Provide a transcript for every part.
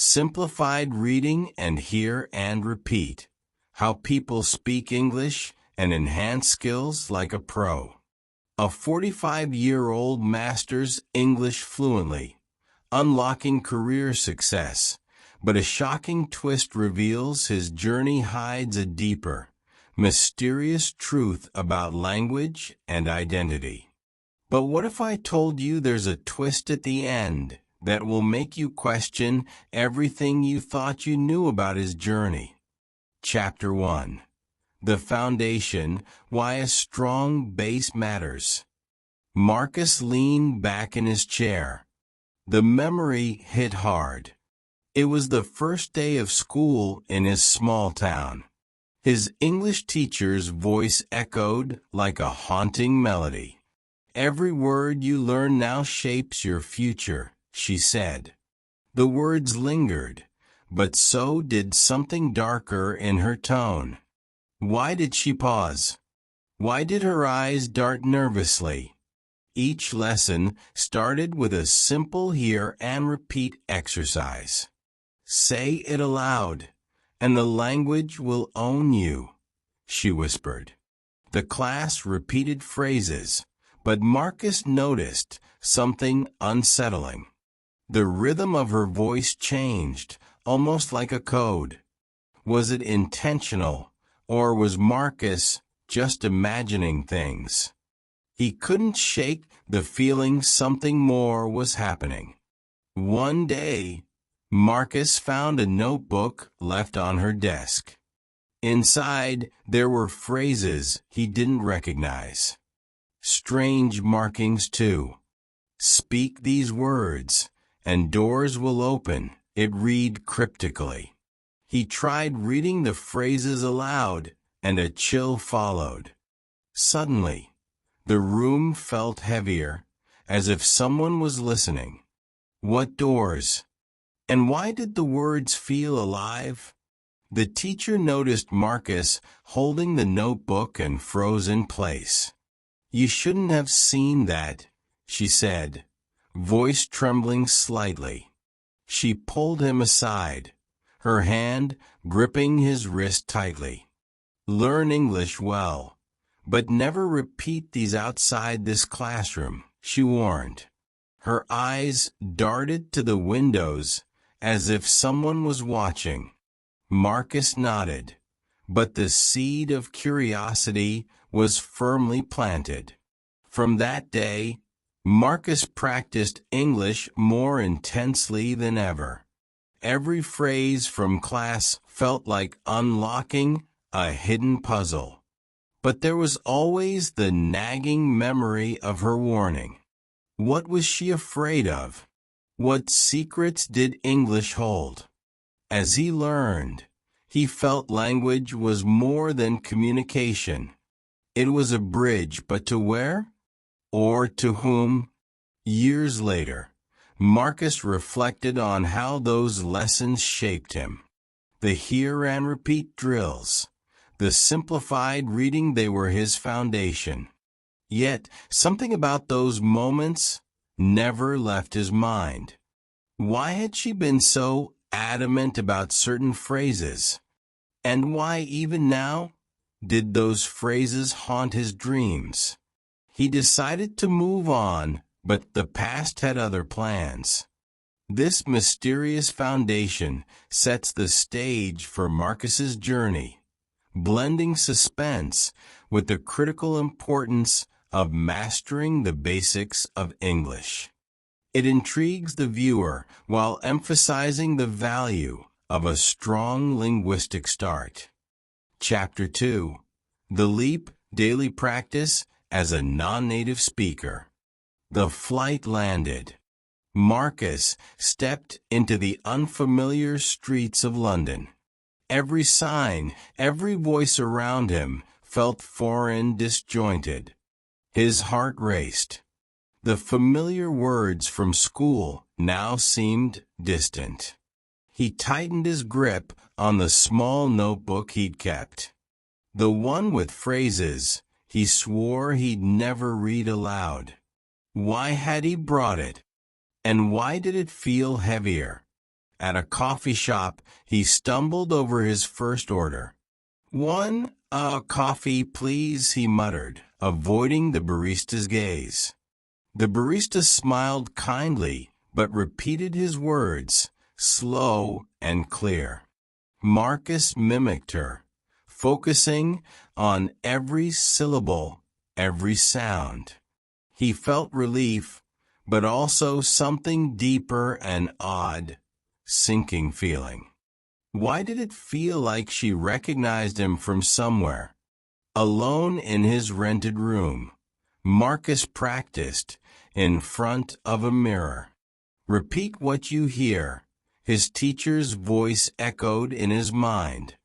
Simplified Reading and Hear and Repeat. How People Speak English and Enhance Skills Like a Pro. A 45-year-old masters English fluently, unlocking career success, but a shocking twist reveals his journey hides a deeper, mysterious truth about language and identity. But what if I told you there's a twist at the end that will make you question everything you thought you knew about his journey? Chapter 1. The Foundation, Why a Strong Base Matters. Marcus leaned back in his chair. The memory hit hard. It was the first day of school in his small town. His English teacher's voice echoed like a haunting melody. "Every word you learn now shapes your future," she said. The words lingered, but so did something darker in her tone. Why did she pause? Why did her eyes dart nervously? Each lesson started with a simple hear and repeat exercise. "Say it aloud, and the language will own you," she whispered. The class repeated phrases, but Marcus noticed something unsettling. The rhythm of her voice changed, almost like a code. Was it intentional, or was Marcus just imagining things? He couldn't shake the feeling something more was happening. One day, Marcus found a notebook left on her desk. Inside, there were phrases he didn't recognize. Strange markings, too. "Speak these words, and doors will open," it read cryptically. He tried reading the phrases aloud, and a chill followed. Suddenly, the room felt heavier, as if someone was listening. What doors? And why did the words feel alive? The teacher noticed Marcus holding the notebook and froze in place. "You shouldn't have seen that," she said, voice trembling slightly. She pulled him aside, her hand gripping his wrist tightly. "Learn English well, but never repeat these outside this classroom," she warned. Her eyes darted to the windows as if someone was watching. Marcus nodded, but the seed of curiosity was firmly planted. From that day, Marcus practiced English more intensely than ever. Every phrase from class felt like unlocking a hidden puzzle. But there was always the nagging memory of her warning. What was she afraid of? What secrets did English hold? As he learned, he felt language was more than communication. It was a bridge, but to where? Or to whom? Years later, Marcus reflected on how those lessons shaped him. The hear and repeat drills, the simplified reading, they were his foundation. Yet, something about those moments never left his mind. Why had she been so adamant about certain phrases? And why, even now, did those phrases haunt his dreams? He decided to move on, but the past had other plans. This mysterious foundation sets the stage for Marcus's journey, blending suspense with the critical importance of mastering the basics of English. It intrigues the viewer while emphasizing the value of a strong linguistic start. Chapter 2. The Leap, Daily Practice as a Non-Native Speaker. The flight landed. Marcus stepped into the unfamiliar streets of London. Every sign, every voice around him felt foreign, disjointed. His heart raced. The familiar words from school now seemed distant. He tightened his grip on the small notebook he'd kept. The one with phrases he swore he'd never read aloud. Why had he brought it? And why did it feel heavier? At a coffee shop, he stumbled over his first order. "One, coffee, please," he muttered, avoiding the barista's gaze. The barista smiled kindly, but repeated his words, slow and clear. Marcus mimicked her, focusing on every syllable, every sound. He felt relief, but also something deeper and odd, sinking feeling. Why did it feel like she recognized him from somewhere? Alone in his rented room, Marcus practiced in front of a mirror. "Repeat what you hear," his teacher's voice echoed in his mind.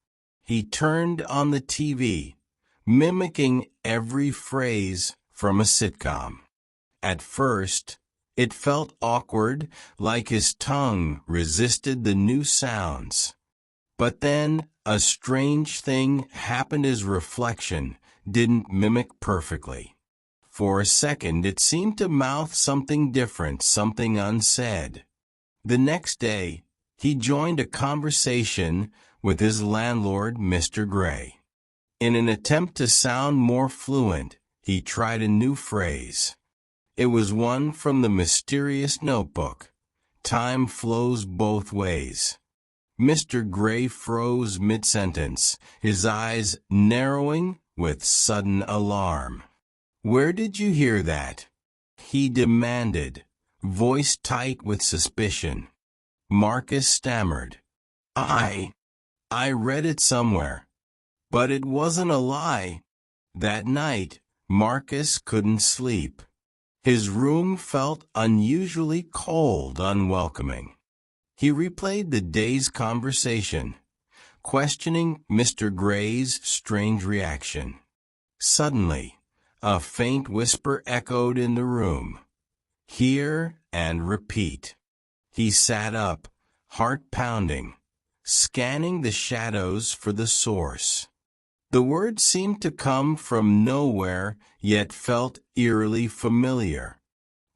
He turned on the TV, mimicking every phrase from a sitcom. At first, it felt awkward, like his tongue resisted the new sounds. But then, a strange thing happened. His reflection didn't mimic perfectly. For a second, it seemed to mouth something different, something unsaid. The next day, he joined a conversation with his landlord, Mr. Gray. In an attempt to sound more fluent, he tried a new phrase. It was one from the mysterious notebook. "Time flows both ways." Mr. Gray froze mid-sentence, his eyes narrowing with sudden alarm. "Where did you hear that?" he demanded, voice tight with suspicion. Marcus stammered. I read it somewhere. But it wasn't a lie." That night, Marcus couldn't sleep. His room felt unusually cold, unwelcoming. He replayed the day's conversation, questioning Mr. Gray's strange reaction. Suddenly, a faint whisper echoed in the room. "Hear and repeat." He sat up, heart pounding, scanning the shadows for the source. The words seemed to come from nowhere, yet felt eerily familiar.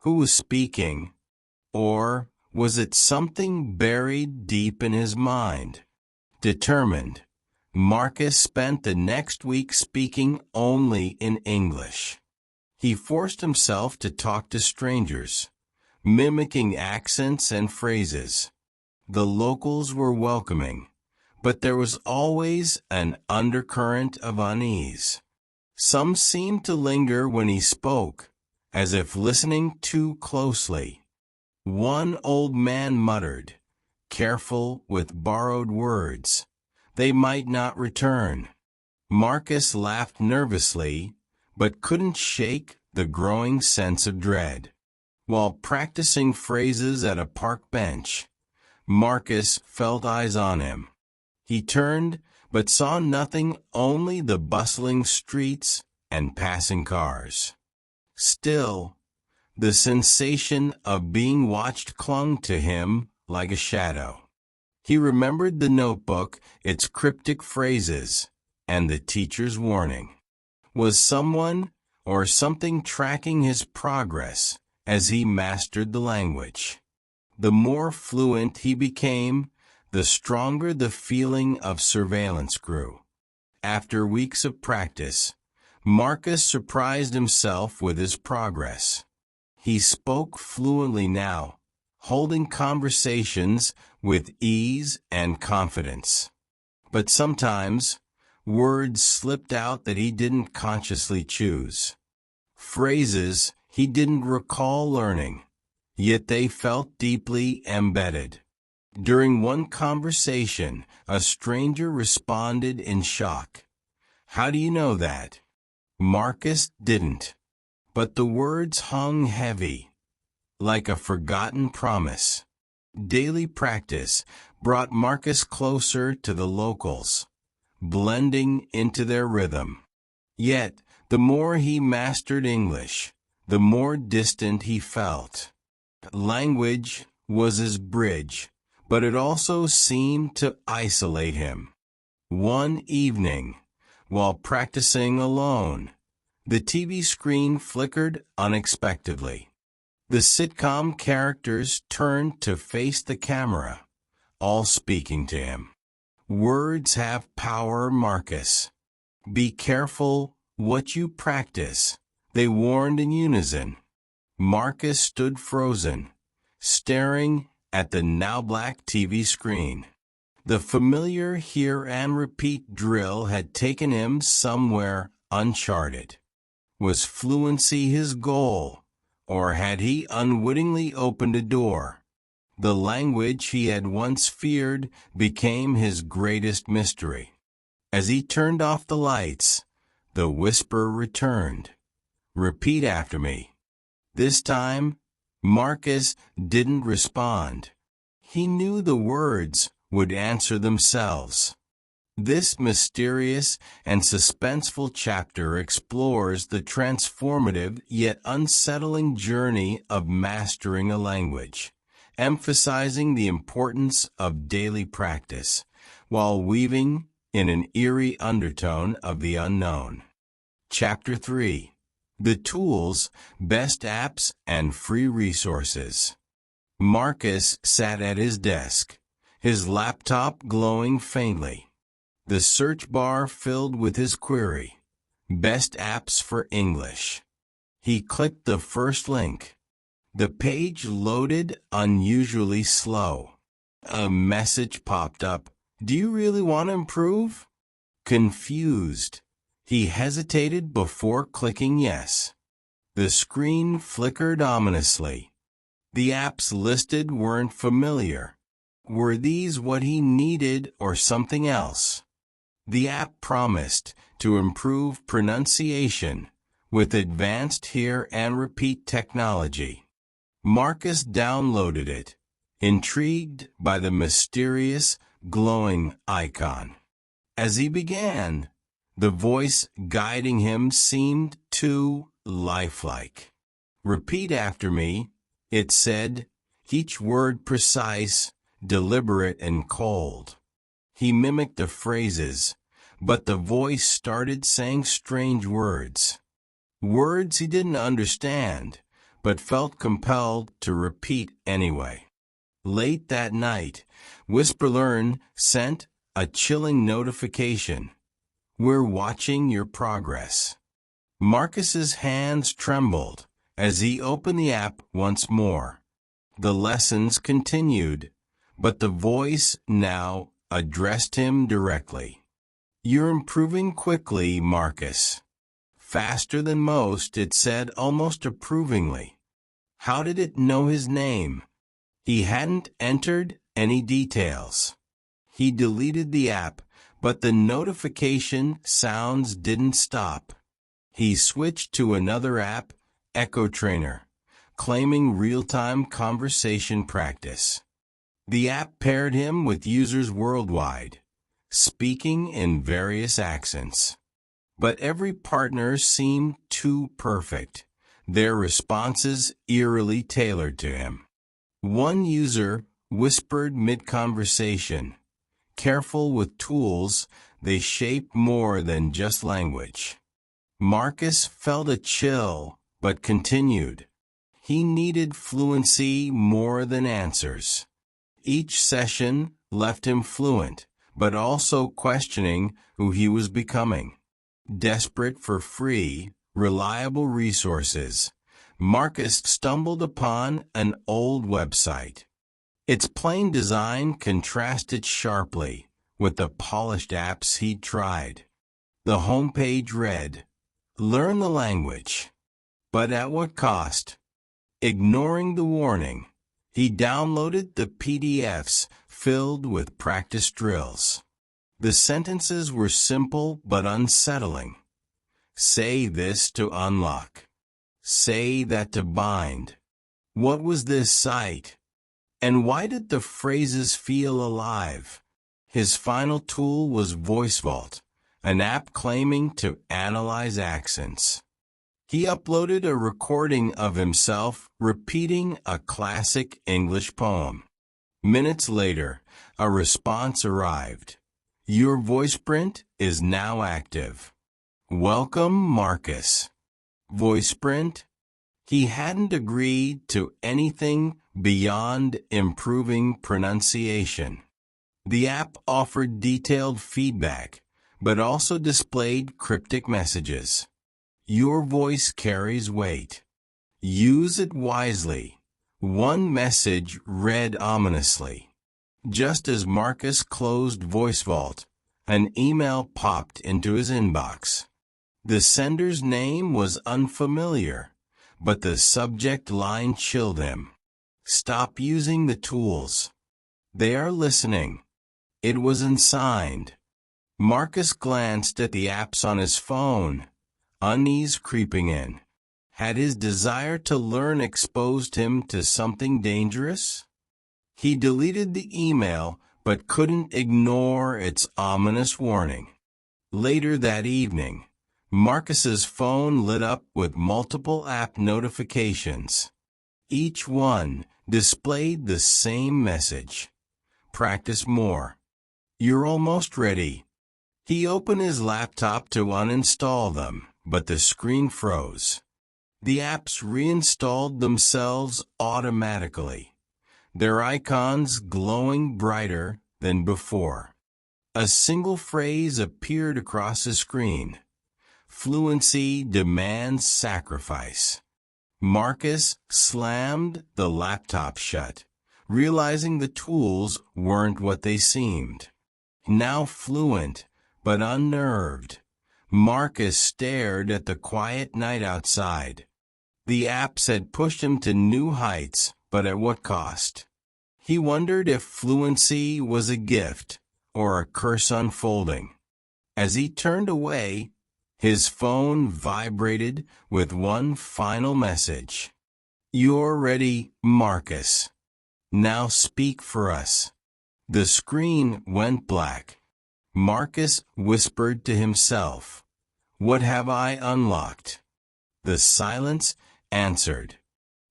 Who was speaking? Or was it something buried deep in his mind? Determined, Marcus spent the next week speaking only in English. He forced himself to talk to strangers, mimicking accents and phrases. The locals were welcoming, but there was always an undercurrent of unease. Some seemed to linger when he spoke, as if listening too closely. One old man muttered, "Careful with borrowed words. They might not return." Marcus laughed nervously, but couldn't shake the growing sense of dread. While practicing phrases at a park bench, Marcus felt eyes on him. He turned, but saw nothing, only the bustling streets and passing cars. Still, the sensation of being watched clung to him like a shadow. He remembered the notebook, its cryptic phrases, and the teacher's warning. Was someone or something tracking his progress as he mastered the language? The more fluent he became, the stronger the feeling of surveillance grew. After weeks of practice, Marcus surprised himself with his progress. He spoke fluently now, holding conversations with ease and confidence. But sometimes, words slipped out that he didn't consciously choose. Phrases he didn't recall learning, yet they felt deeply embedded. During one conversation, a stranger responded in shock. "How do you know that?" Marcus didn't. But the words hung heavy, like a forgotten promise. Daily practice brought Marcus closer to the locals, blending into their rhythm. Yet, the more he mastered English, the more distant he felt. Language was his bridge, but it also seemed to isolate him. One evening, while practicing alone, the TV screen flickered unexpectedly. The sitcom characters turned to face the camera, all speaking to him. Words have power, Marcus. Be careful what you practice, they warned in unison. Marcus stood frozen, staring at the now black TV screen. The familiar hear and repeat drill had taken him somewhere uncharted. Was fluency his goal, or had he unwittingly opened a door? The language he had once feared became his greatest mystery. As he turned off the lights, the whisper returned. Repeat after me. This time, Marcus didn't respond. He knew the words would answer themselves. This mysterious and suspenseful chapter explores the transformative yet unsettling journey of mastering a language, emphasizing the importance of daily practice, while weaving in an eerie undertone of the unknown. Chapter 3. The Tools, Best Apps, and Free Resources. Marcus sat at his desk, his laptop glowing faintly. The search bar filled with his query, Best Apps for English. He clicked the first link. The page loaded unusually slow. A message popped up. Do you really want to improve? Confused, he hesitated before clicking yes. The screen flickered ominously. The apps listed weren't familiar. Were these what he needed or something else? The app promised to improve pronunciation with advanced hear and repeat technology. Marcus downloaded it, intrigued by the mysterious, glowing icon. As he began, the voice guiding him seemed too lifelike. Repeat after me, it said, each word precise, deliberate, and cold. He mimicked the phrases, but the voice started saying strange words. Words he didn't understand, but felt compelled to repeat anyway. Late that night, WhisperLearn sent a chilling notification. We're watching your progress. Marcus's hands trembled as he opened the app once more. The lessons continued, but the voice now addressed him directly. You're improving quickly, Marcus. Faster than most, it said almost approvingly. How did it know his name? He hadn't entered any details. He deleted the app, but the notification sounds didn't stop. He switched to another app, Echo Trainer, claiming real-time conversation practice. The app paired him with users worldwide, speaking in various accents. But every partner seemed too perfect, their responses eerily tailored to him. One user whispered mid-conversation, careful with tools, they shape more than just language. Marcus felt a chill, but continued. He needed fluency more than answers. Each session left him fluent, but also questioning who he was becoming. Desperate for free, reliable resources, Marcus stumbled upon an old website. Its plain design contrasted sharply with the polished apps he'd tried. The homepage read, "Learn the language." But at what cost? Ignoring the warning, he downloaded the PDFs filled with practice drills. The sentences were simple but unsettling. Say this to unlock. Say that to bind. What was this site? And why did the phrases feel alive? His final tool was VoiceVault, an app claiming to analyze accents. He uploaded a recording of himself repeating a classic English poem. Minutes later, a response arrived. Your voice print is now active. Welcome, Marcus. Voice print? He hadn't agreed to anything beyond improving pronunciation. The app offered detailed feedback, but also displayed cryptic messages. Your voice carries weight. Use it wisely. One message read ominously. Just as Marcus closed VoiceVault, an email popped into his inbox. The sender's name was unfamiliar, but the subject line chilled him. Stop using the tools. They are listening. It was unsigned. Marcus glanced at the apps on his phone, unease creeping in. Had his desire to learn exposed him to something dangerous? He deleted the email, but couldn't ignore its ominous warning. Later that evening, Marcus's phone lit up with multiple app notifications. Each one displayed the same message. Practice more. You're almost ready. He opened his laptop to uninstall them, but the screen froze. The apps reinstalled themselves automatically, their icons glowing brighter than before. A single phrase appeared across the screen. Fluency demands sacrifice. Marcus slammed the laptop shut, realizing the tools weren't what they seemed. Now fluent, but unnerved, Marcus stared at the quiet night outside. The apps had pushed him to new heights, but at what cost? He wondered if fluency was a gift or a curse unfolding. As he turned away, his phone vibrated with one final message. You're ready, Marcus. Now speak for us. The screen went black. Marcus whispered to himself, What have I unlocked? The silence answered.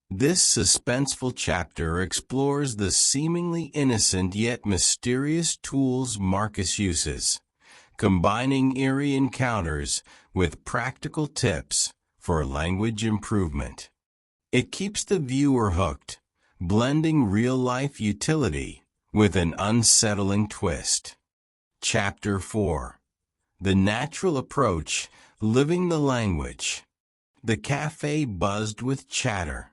This suspenseful chapter explores the seemingly innocent yet mysterious tools Marcus uses, combining eerie encounters with practical tips for language improvement. It keeps the viewer hooked, blending real-life utility with an unsettling twist. Chapter 4. The Natural Approach, Living the Language. The cafe buzzed with chatter,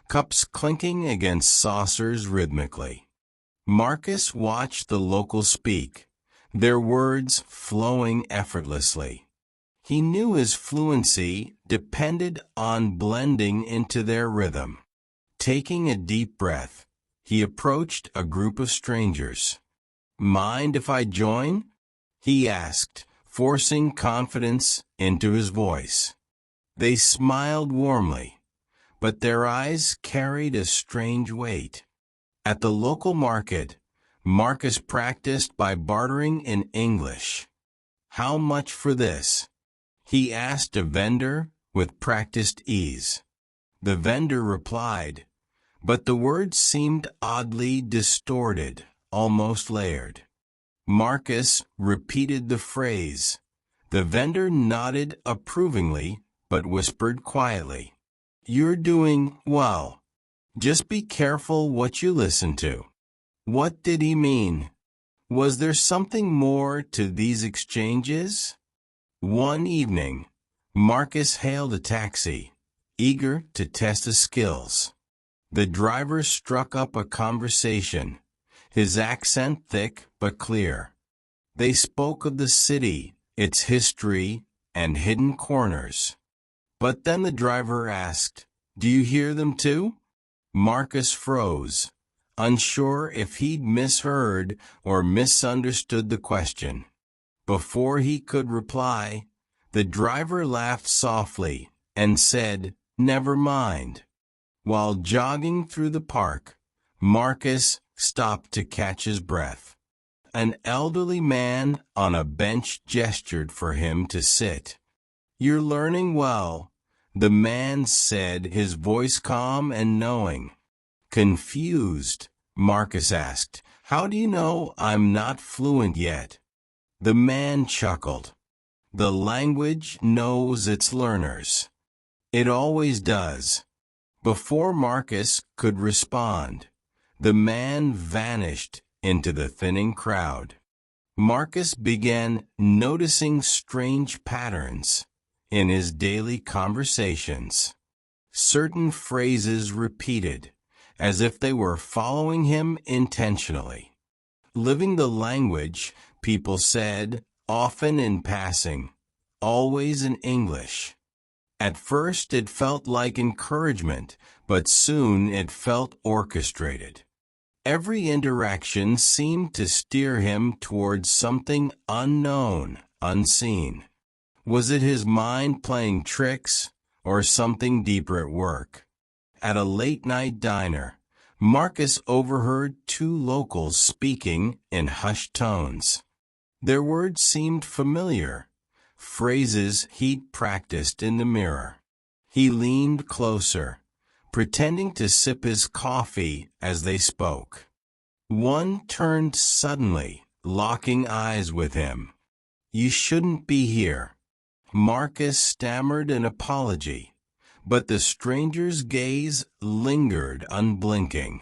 cups clinking against saucers rhythmically. Marcus watched the locals speak, their words flowing effortlessly. He knew his fluency depended on blending into their rhythm. Taking a deep breath, he approached a group of strangers. Mind if I join? He asked, forcing confidence into his voice. They smiled warmly, but their eyes carried a strange weight. At the local market, Marcus practiced by bartering in English. How much for this? He asked a vendor with practiced ease. The vendor replied, but the words seemed oddly distorted, almost layered. Marcus repeated the phrase. The vendor nodded approvingly, but whispered quietly, You're doing well. Just be careful what you listen to. What did he mean? Was there something more to these exchanges? One evening, Marcus hailed a taxi, eager to test his skills. The driver struck up a conversation, his accent thick but clear. They spoke of the city, its history, and hidden corners. But then the driver asked, Do you hear them too? Marcus froze, unsure if he'd misheard or misunderstood the question. Before he could reply, the driver laughed softly and said, Never mind. While jogging through the park, Marcus stopped to catch his breath. An elderly man on a bench gestured for him to sit. You're learning well, the man said, his voice calm and knowing. Confused, Marcus asked, How do you know I'm not fluent yet? The man chuckled. The language knows its learners. It always does. Before Marcus could respond, the man vanished into the thinning crowd. Marcus began noticing strange patterns in his daily conversations. Certain phrases repeated, as if they were following him intentionally. Living the language, people said, often in passing, always in English. At first it felt like encouragement, but soon it felt orchestrated. Every interaction seemed to steer him towards something unknown, unseen. Was it his mind playing tricks, or something deeper at work? At a late-night diner, Marcus overheard two locals speaking in hushed tones. Their words seemed familiar, phrases he'd practiced in the mirror. He leaned closer, pretending to sip his coffee as they spoke. One turned suddenly, locking eyes with him. "You shouldn't be here." Marcus stammered an apology, but the stranger's gaze lingered unblinking.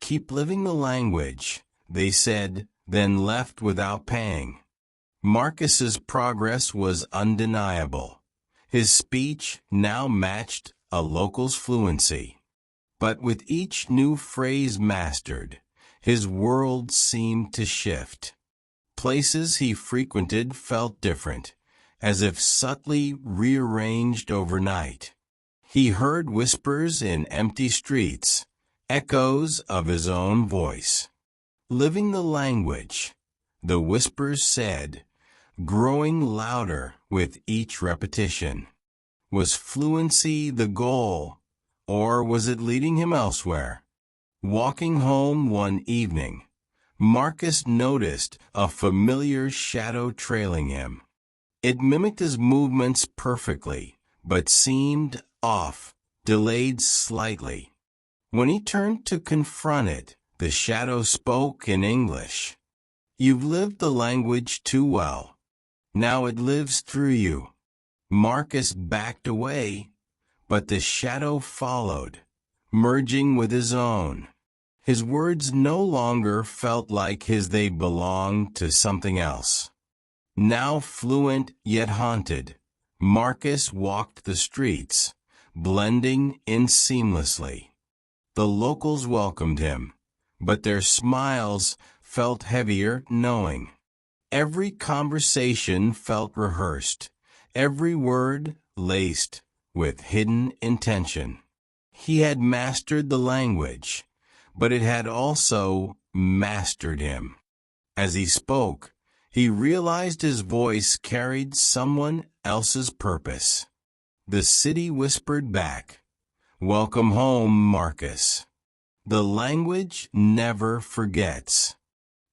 "Keep living the language," they said, then left without paying. Marcus's progress was undeniable. His speech now matched a local's fluency. But with each new phrase mastered, his world seemed to shift. Places he frequented felt different, as if subtly rearranged overnight. He heard whispers in empty streets, echoes of his own voice. Living the language, the whispers said, growing louder with each repetition. Was fluency the goal, or was it leading him elsewhere? Walking home one evening, Marcus noticed a familiar shadow trailing him. It mimicked his movements perfectly, but seemed off, delayed slightly. When he turned to confront it, the shadow spoke in English. "You've lived the language too well. Now it lives through you." Marcus backed away, but the shadow followed, merging with his own. His words no longer felt like his, they belonged to something else. Now fluent yet haunted, Marcus walked the streets, blending in seamlessly. The locals welcomed him, but their smiles felt heavier knowing. Every conversation felt rehearsed, every word laced with hidden intention. He had mastered the language, but it had also mastered him. As he spoke, he realized his voice carried someone else's purpose. The city whispered back, "Welcome home, Marcus." The language never forgets.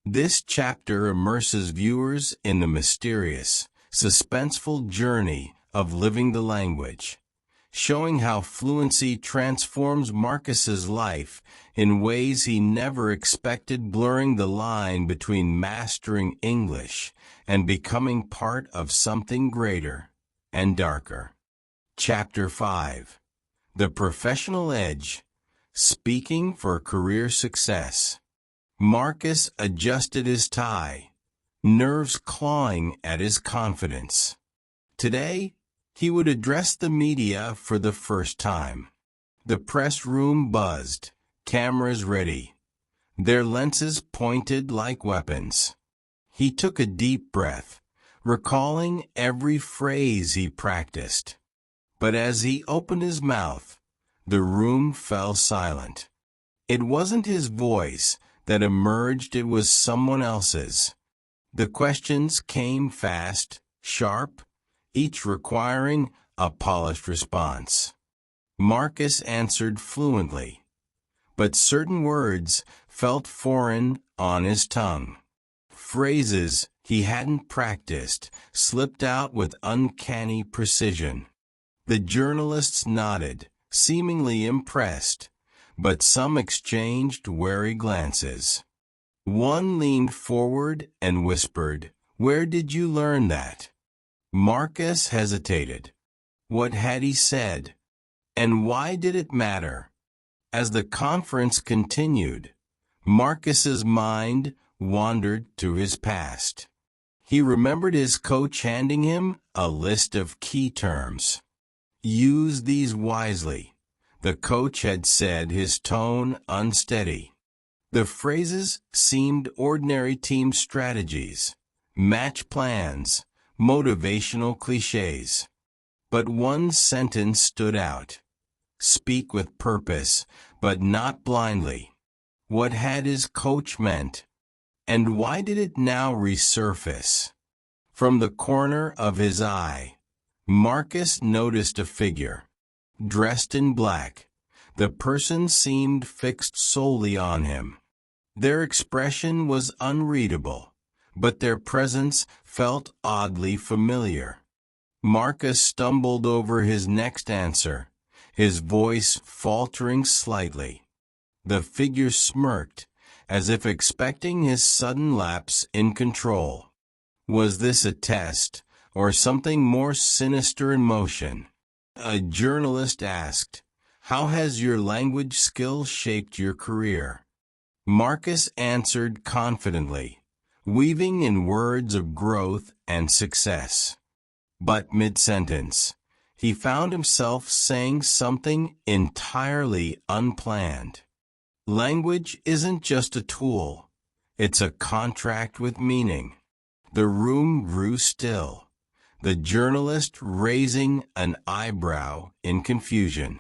This chapter immerses viewers in the mysterious, suspenseful journey of living the language, showing how fluency transforms Marcus's life in ways he never expected, blurring the line between mastering English and becoming part of something greater and darker. Chapter 5. The Professional Edge, Speaking for Career Success. Marcus adjusted his tie, nerves clawing at his confidence. Today, he would address the media for the first time. The press room buzzed, cameras ready, their lenses pointed like weapons. He took a deep breath, recalling every phrase he practiced. But as he opened his mouth, the room fell silent. It wasn't his voice that emerged, it was someone else's. The questions came fast, sharp, each requiring a polished response. Marcus answered fluently, but certain words felt foreign on his tongue. Phrases he hadn't practiced slipped out with uncanny precision. The journalists nodded, seemingly impressed, but some exchanged wary glances. One leaned forward and whispered, "Where did you learn that?" Marcus hesitated. What had he said? And why did it matter? As the conference continued, Marcus's mind wandered to his past. He remembered his coach handing him a list of key terms. Use these wisely, the coach had said, his tone unsteady. The phrases seemed ordinary team strategies, match plans, motivational cliches. But one sentence stood out. Speak with purpose, but not blindly. What had his coach meant? And why did it now resurface? From the corner of his eye, Marcus noticed a figure. Dressed in black, the person seemed fixed solely on him. Their expression was unreadable, but their presence felt oddly familiar. Marcus stumbled over his next answer, his voice faltering slightly. The figure smirked, as if expecting his sudden lapse in control. Was this a test, or something more sinister in motion? A journalist asked, "How has your language skill shaped your career?" Marcus answered confidently, weaving in words of growth and success. But mid-sentence, he found himself saying something entirely unplanned. Language isn't just a tool, it's a contract with meaning. The room grew still, the journalist raising an eyebrow in confusion.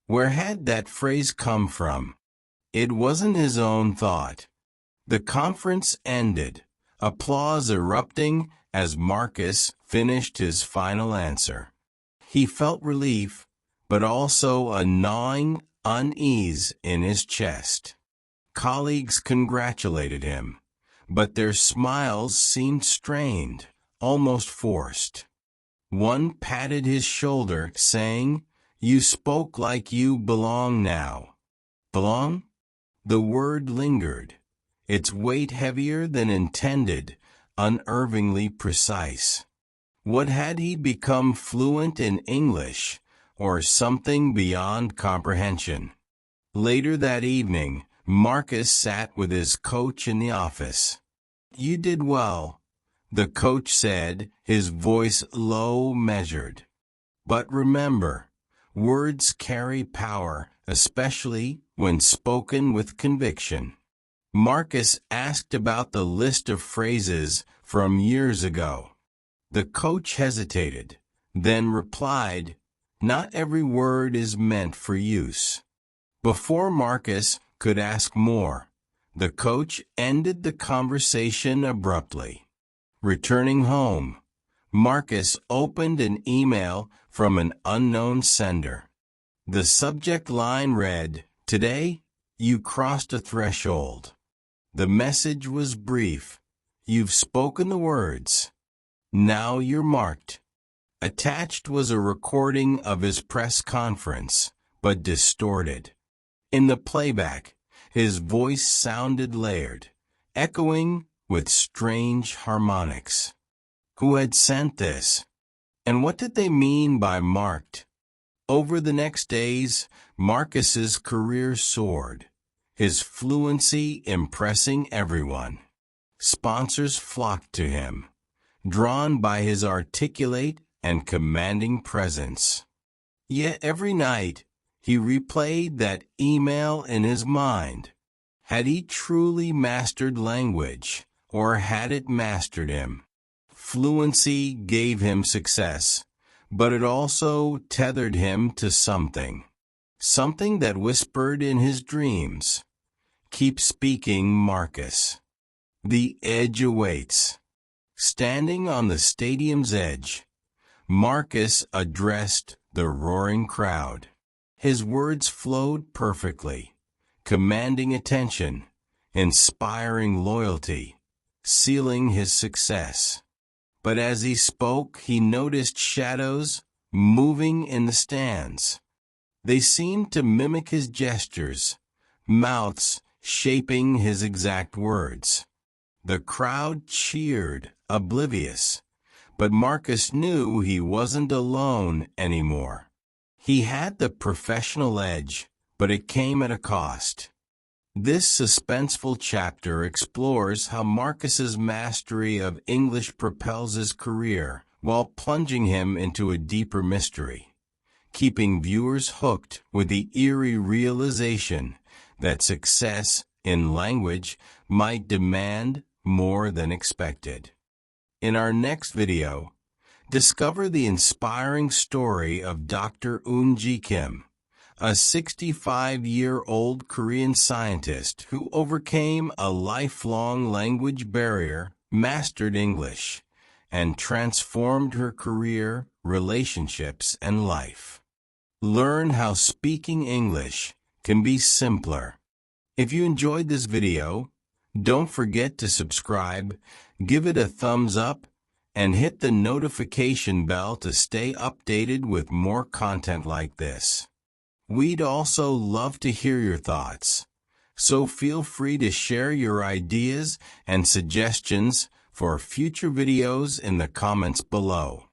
Where had that phrase come from? It wasn't his own thought. The conference ended, applause erupting as Marcus finished his final answer. He felt relief, but also a gnawing unease in his chest. Colleagues congratulated him, but their smiles seemed strained, almost forced. One patted his shoulder, saying, "You spoke like you belong now." Belong? The word lingered, its weight heavier than intended, unnervingly precise. What had he become fluent in English, or something beyond comprehension? Later that evening, Marcus sat with his coach in the office. "You did well," the coach said, his voice low, measured. "But remember, words carry power, especially when spoken with conviction." Marcus asked about the list of phrases from years ago. The coach hesitated, then replied, "Not every word is meant for use." Before Marcus could ask more, the coach ended the conversation abruptly. Returning home, Marcus opened an email from an unknown sender. The subject line read, "Today, you crossed a threshold." The message was brief. "You've spoken the words. Now you're marked." Attached was a recording of his press conference, but distorted. In the playback, his voice sounded layered, echoing with strange harmonics. Who had sent this? And what did they mean by marked? Over the next days, Marcus's career soared, his fluency impressing everyone. Sponsors flocked to him, drawn by his articulate and commanding presence. Yet every night, he replayed that email in his mind. Had he truly mastered language, or had it mastered him? Fluency gave him success, but it also tethered him to something that whispered in his dreams. Keep speaking, Marcus. The edge awaits. Standing on the stadium's edge, Marcus addressed the roaring crowd. His words flowed perfectly, commanding attention, inspiring loyalty, sealing his success. But as he spoke, he noticed shadows moving in the stands. They seemed to mimic his gestures, mouths shaping his exact words. The crowd cheered, oblivious, but Marcus knew he wasn't alone anymore. He had the professional edge, but it came at a cost. This suspenseful chapter explores how Marcus's mastery of English propels his career while plunging him into a deeper mystery, keeping viewers hooked with the eerie realization that success in language might demand more than expected. In our next video, discover the inspiring story of Dr. Eun-ji Kim, a 65-year-old Korean scientist who overcame a lifelong language barrier, mastered English, and transformed her career, relationships, and life. Learn how speaking English can be simpler. If you enjoyed this video, don't forget to subscribe, give it a thumbs up, and hit the notification bell to stay updated with more content like this. We'd also love to hear your thoughts, so feel free to share your ideas and suggestions for future videos in the comments below.